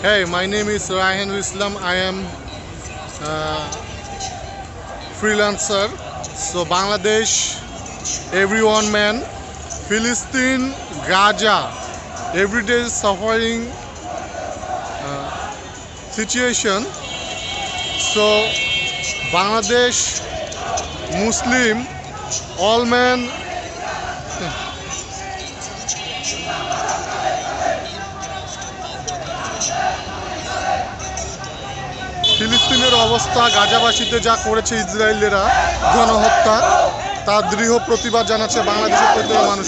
Hey, my name is Raihanul Islam. I am freelancer. So Bangladesh, everyone man, Philistine, Gaza, every day suffering situation. So Bangladesh, Muslim, all men. ফিলিস্তিনের অবস্থা, গাজাবাসীতে যা করেছে ইসরায়েলিরা গণহত্যা, তার দৃঢ় প্রতিবাদ জানাচ্ছে বাংলাদেশের প্রতিটা মানুষ।